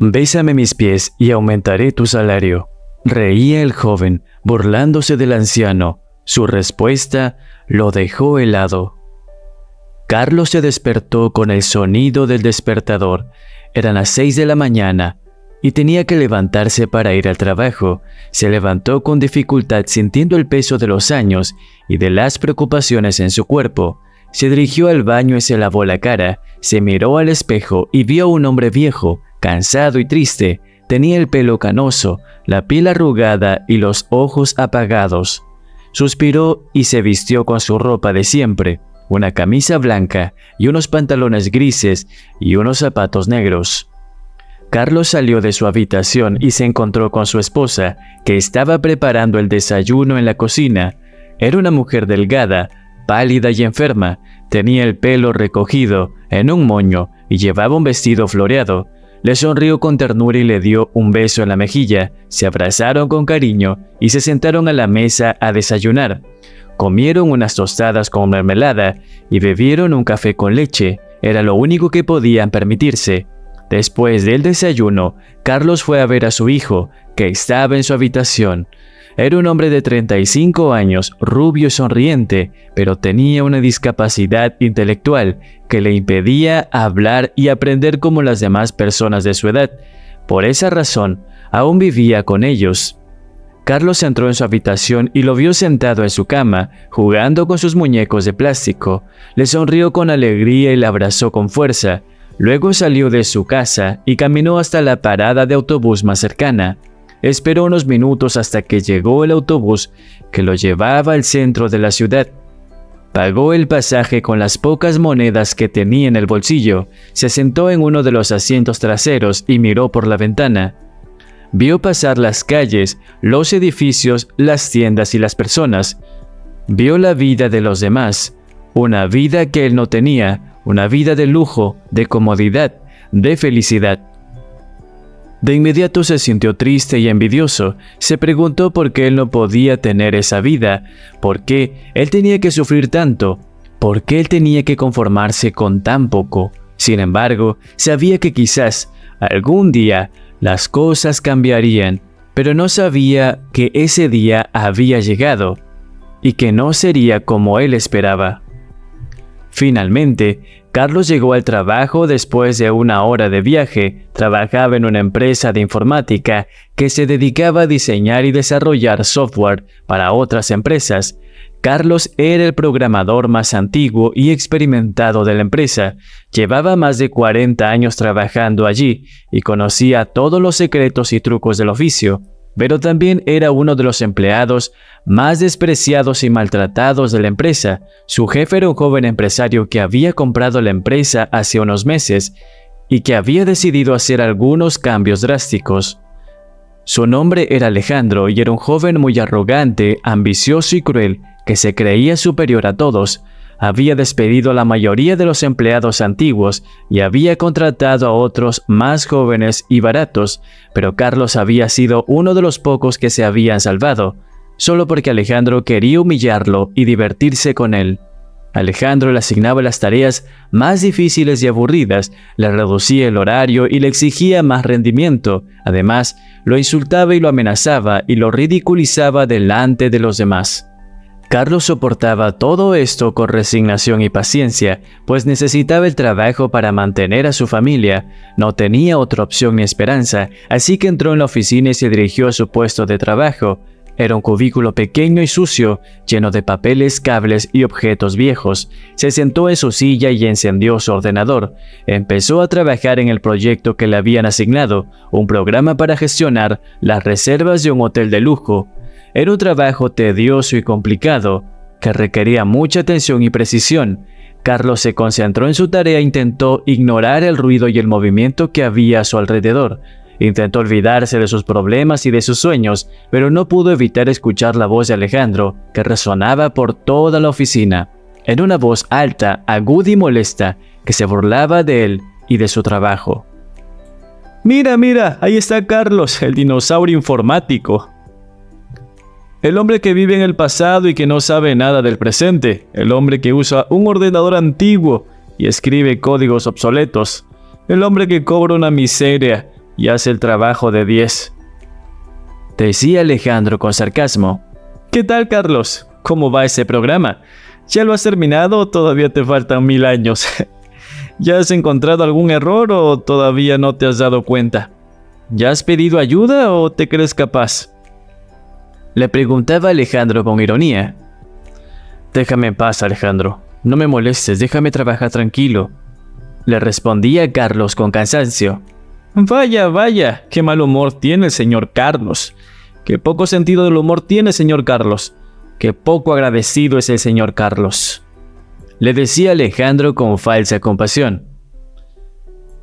Bésame mis pies y aumentaré tu salario. Reía el joven, burlándose del anciano. Su respuesta lo dejó helado. Carlos se despertó con el sonido del despertador. Eran las 6 de la mañana y tenía que levantarse para ir al trabajo. Se levantó con dificultad, sintiendo el peso de los años y de las preocupaciones en su cuerpo. Se dirigió al baño y se lavó la cara. Se miró al espejo y vio a un hombre viejo, cansado y triste. Tenía el pelo canoso, la piel arrugada y los ojos apagados. Suspiró y se vistió con su ropa de siempre, una camisa blanca y unos pantalones grises y unos zapatos negros. Carlos salió de su habitación y se encontró con su esposa, que estaba preparando el desayuno en la cocina. Era una mujer delgada, pálida y enferma. Tenía el pelo recogido en un moño y llevaba un vestido floreado. Le sonrió con ternura y le dio un beso en la mejilla. Se abrazaron con cariño y se sentaron a la mesa a desayunar. Comieron unas tostadas con mermelada y bebieron un café con leche. Era lo único que podían permitirse. Después del desayuno, Carlos fue a ver a su hijo, que estaba en su habitación. Era un hombre de 35 años, rubio y sonriente, pero tenía una discapacidad intelectual que le impedía hablar y aprender como las demás personas de su edad. Por esa razón, aún vivía con ellos. Carlos entró en su habitación y lo vio sentado en su cama, jugando con sus muñecos de plástico. Le sonrió con alegría y le abrazó con fuerza. Luego salió de su casa y caminó hasta la parada de autobús más cercana. Esperó unos minutos hasta que llegó el autobús que lo llevaba al centro de la ciudad. Pagó el pasaje con las pocas monedas que tenía en el bolsillo. Se sentó en uno de los asientos traseros y miró por la ventana. Vio pasar las calles, los edificios, las tiendas y las personas. Vio la vida de los demás, una vida que él no tenía, una vida de lujo, de comodidad, de felicidad. De inmediato se sintió triste y envidioso. Se preguntó por qué él no podía tener esa vida, por qué él tenía que sufrir tanto, por qué él tenía que conformarse con tan poco. Sin embargo, sabía que quizás algún día las cosas cambiarían, pero no sabía que ese día había llegado y que no sería como él esperaba. Finalmente, Carlos llegó al trabajo después de una hora de viaje. Trabajaba en una empresa de informática que se dedicaba a diseñar y desarrollar software para otras empresas. Carlos era el programador más antiguo y experimentado de la empresa. Llevaba más de 40 años trabajando allí y conocía todos los secretos y trucos del oficio. Pero también era uno de los empleados más despreciados y maltratados de la empresa. Su jefe era un joven empresario que había comprado la empresa hace unos meses y que había decidido hacer algunos cambios drásticos. Su nombre era Alejandro y era un joven muy arrogante, ambicioso y cruel que se creía superior a todos. Había despedido a la mayoría de los empleados antiguos y había contratado a otros más jóvenes y baratos, pero Carlos había sido uno de los pocos que se habían salvado, solo porque Alejandro quería humillarlo y divertirse con él. Alejandro le asignaba las tareas más difíciles y aburridas, le reducía el horario y le exigía más rendimiento. Además, lo insultaba y lo amenazaba y lo ridiculizaba delante de los demás. Carlos soportaba todo esto con resignación y paciencia, pues necesitaba el trabajo para mantener a su familia. No tenía otra opción ni esperanza, así que entró en la oficina y se dirigió a su puesto de trabajo. Era un cubículo pequeño y sucio, lleno de papeles, cables y objetos viejos. Se sentó en su silla y encendió su ordenador. Empezó a trabajar en el proyecto que le habían asignado, un programa para gestionar las reservas de un hotel de lujo. Era un trabajo tedioso y complicado, que requería mucha atención y precisión. Carlos se concentró en su tarea e intentó ignorar el ruido y el movimiento que había a su alrededor. Intentó olvidarse de sus problemas y de sus sueños, pero no pudo evitar escuchar la voz de Alejandro, que resonaba por toda la oficina. Era una voz alta, aguda y molesta, que se burlaba de él y de su trabajo. «Mira, mira, ahí está Carlos, el dinosaurio informático. El hombre que vive en el pasado y que no sabe nada del presente. El hombre que usa un ordenador antiguo y escribe códigos obsoletos. El hombre que cobra una miseria y hace el trabajo de 10. Decía Alejandro con sarcasmo. ¿Qué tal, Carlos? ¿Cómo va ese programa? ¿Ya lo has terminado o todavía te faltan 1000 años? ¿Ya has encontrado algún error o todavía no te has dado cuenta? ¿Ya has pedido ayuda o te crees capaz? Le preguntaba Alejandro con ironía. Déjame en paz, Alejandro. No me molestes, déjame trabajar tranquilo. Le respondía Carlos con cansancio. Vaya, vaya, qué mal humor tiene el señor Carlos. Qué poco sentido del humor tiene, señor Carlos. Qué poco agradecido es el señor Carlos. Le decía Alejandro con falsa compasión.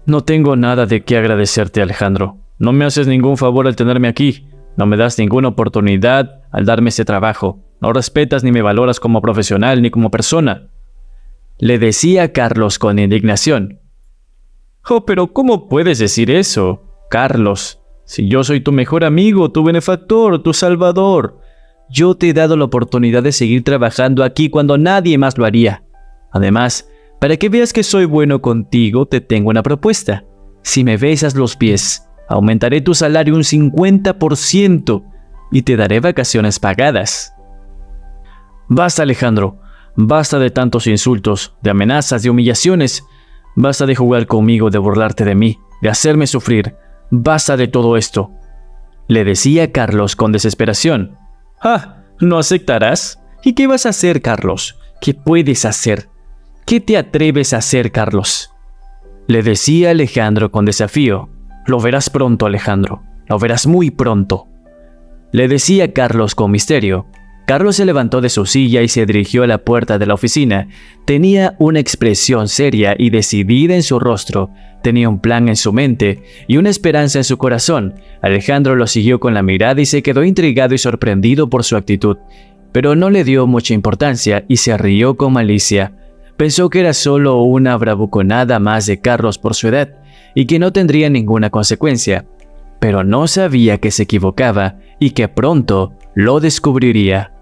No tengo nada de qué agradecerte, Alejandro. No me haces ningún favor al tenerme aquí. No me das ninguna oportunidad al darme este trabajo. No respetas ni me valoras como profesional ni como persona. Le decía Carlos con indignación. Oh, pero ¿cómo puedes decir eso, Carlos? Si yo soy tu mejor amigo, tu benefactor, tu salvador. Yo te he dado la oportunidad de seguir trabajando aquí cuando nadie más lo haría. Además, para que veas que soy bueno contigo, te tengo una propuesta. Si me besas los pies, aumentaré tu salario un 50% y te daré vacaciones pagadas. Basta, Alejandro. Basta de tantos insultos, de amenazas, de humillaciones. Basta de jugar conmigo, de burlarte de mí, de hacerme sufrir. Basta de todo esto. Le decía Carlos con desesperación. ¡Ah! ¿No aceptarás? ¿Y qué vas a hacer, Carlos? ¿Qué puedes hacer? ¿Qué te atreves a hacer, Carlos? Le decía Alejandro con desafío. Lo verás pronto, Alejandro. Lo verás muy pronto. Le decía Carlos con misterio. Carlos se levantó de su silla y se dirigió a la puerta de la oficina. Tenía una expresión seria y decidida en su rostro. Tenía un plan en su mente y una esperanza en su corazón. Alejandro lo siguió con la mirada y se quedó intrigado y sorprendido por su actitud. Pero no le dio mucha importancia y se rió con malicia. Pensó que era solo una bravuconada más de Carlos por su edad y que no tendría ninguna consecuencia. Pero no sabía que se equivocaba y que pronto lo descubriría.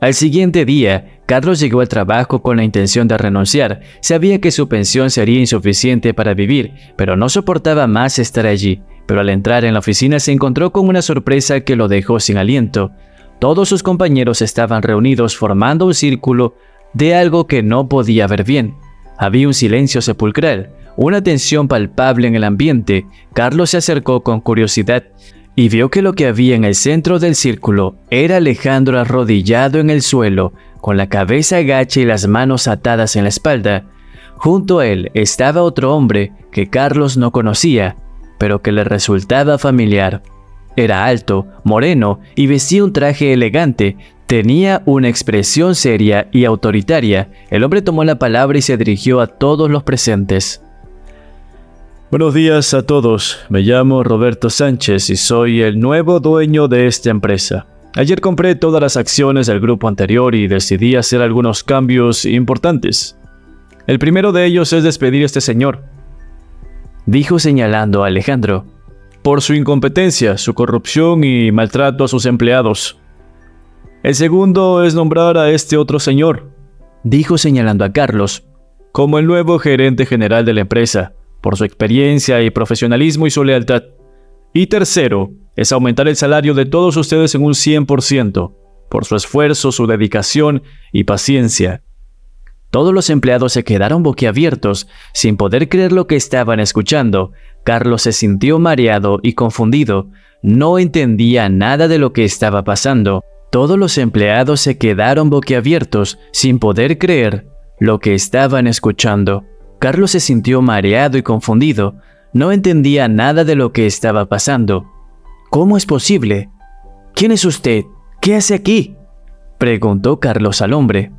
Al siguiente día, Carlos llegó al trabajo con la intención de renunciar. Sabía que su pensión sería insuficiente para vivir, pero no soportaba más estar allí. Pero al entrar en la oficina se encontró con una sorpresa que lo dejó sin aliento. Todos sus compañeros estaban reunidos formando un círculo de algo que no podía ver bien. Había un silencio sepulcral, una tensión palpable en el ambiente. Carlos se acercó con curiosidad y vio que lo que había en el centro del círculo era Alejandro arrodillado en el suelo, con la cabeza agacha y las manos atadas en la espalda. Junto a él estaba otro hombre que Carlos no conocía, pero que le resultaba familiar. Era alto, moreno y vestía un traje elegante. Tenía una expresión seria y autoritaria. El hombre tomó la palabra y se dirigió a todos los presentes. Buenos días a todos. Me llamo Roberto Sánchez y soy el nuevo dueño de esta empresa. Ayer compré todas las acciones del grupo anterior y decidí hacer algunos cambios importantes. El primero de ellos es despedir a este señor, dijo señalando a Alejandro, por su incompetencia, su corrupción y maltrato a sus empleados. El segundo es nombrar a este otro señor, dijo señalando a Carlos, como el nuevo gerente general de la empresa, por su experiencia y profesionalismo y su lealtad. Y tercero, es aumentar el salario de todos ustedes en un 100%, por su esfuerzo, su dedicación y paciencia. Todos los empleados se quedaron boquiabiertos, sin poder creer lo que estaban escuchando. Carlos se sintió mareado y confundido. No entendía nada de lo que estaba pasando. Todos los empleados se quedaron boquiabiertos, sin poder creer lo que estaban escuchando. Carlos se sintió mareado y confundido. No entendía nada de lo que estaba pasando. ¿Cómo es posible? ¿Quién es usted? ¿Qué hace aquí?, preguntó Carlos al hombre.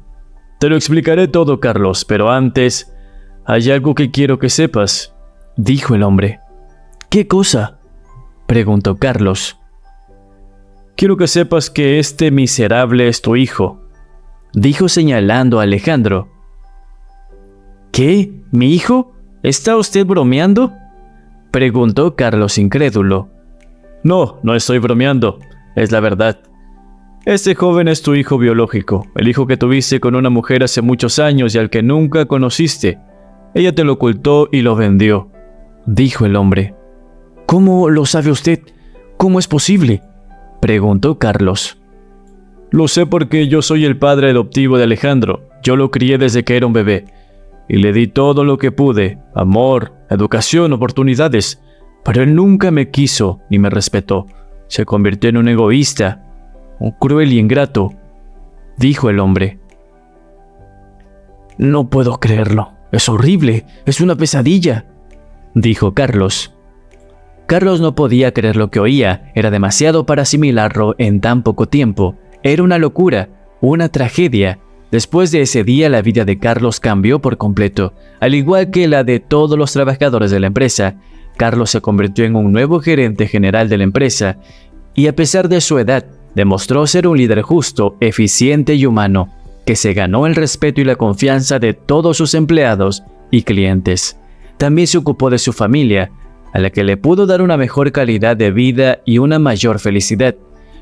Te lo explicaré todo, Carlos, pero antes, hay algo que quiero que sepas, dijo el hombre. ¿Qué cosa?, preguntó Carlos. Quiero que sepas que este miserable es tu hijo, dijo señalando a Alejandro. ¿Qué? ¿Mi hijo? ¿Está usted bromeando?, preguntó Carlos incrédulo. No, no estoy bromeando, es la verdad. Este joven es tu hijo biológico, el hijo que tuviste con una mujer hace muchos años y al que nunca conociste. Ella te lo ocultó y lo vendió. dijo el hombre. «¿Cómo lo sabe usted? ¿Cómo es posible?», preguntó Carlos. «Lo sé porque yo soy el padre adoptivo de Alejandro. Yo lo crié desde que era un bebé. Y le di todo lo que pude, amor, educación, oportunidades. Pero él nunca me quiso ni me respetó. Se convirtió en un egoísta, un cruel y ingrato», dijo el hombre. «No puedo creerlo. Es horrible. Es una pesadilla», dijo Carlos. Carlos no podía creer lo que oía. Era demasiado para asimilarlo en tan poco tiempo. Era una locura, una tragedia. Después de ese día, la vida de Carlos cambió por completo, al igual que la de todos los trabajadores de la empresa. Carlos se convirtió en un nuevo gerente general de la empresa y, a pesar de su edad, demostró ser un líder justo, eficiente y humano, que se ganó el respeto y la confianza de todos sus empleados y clientes. También se ocupó de su familia, a la que le pudo dar una mejor calidad de vida y una mayor felicidad.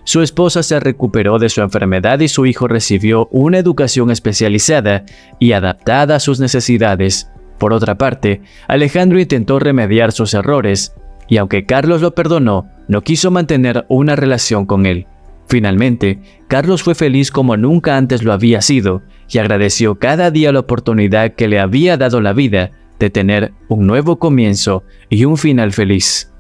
Su esposa se recuperó de su enfermedad y su hijo recibió una educación especializada y adaptada a sus necesidades. Por otra parte, Alejandro intentó remediar sus errores, y aunque Carlos lo perdonó, no quiso mantener una relación con él. Finalmente, Carlos fue feliz como nunca antes lo había sido, y agradeció cada día la oportunidad que le había dado la vida de tener un nuevo comienzo y un final feliz.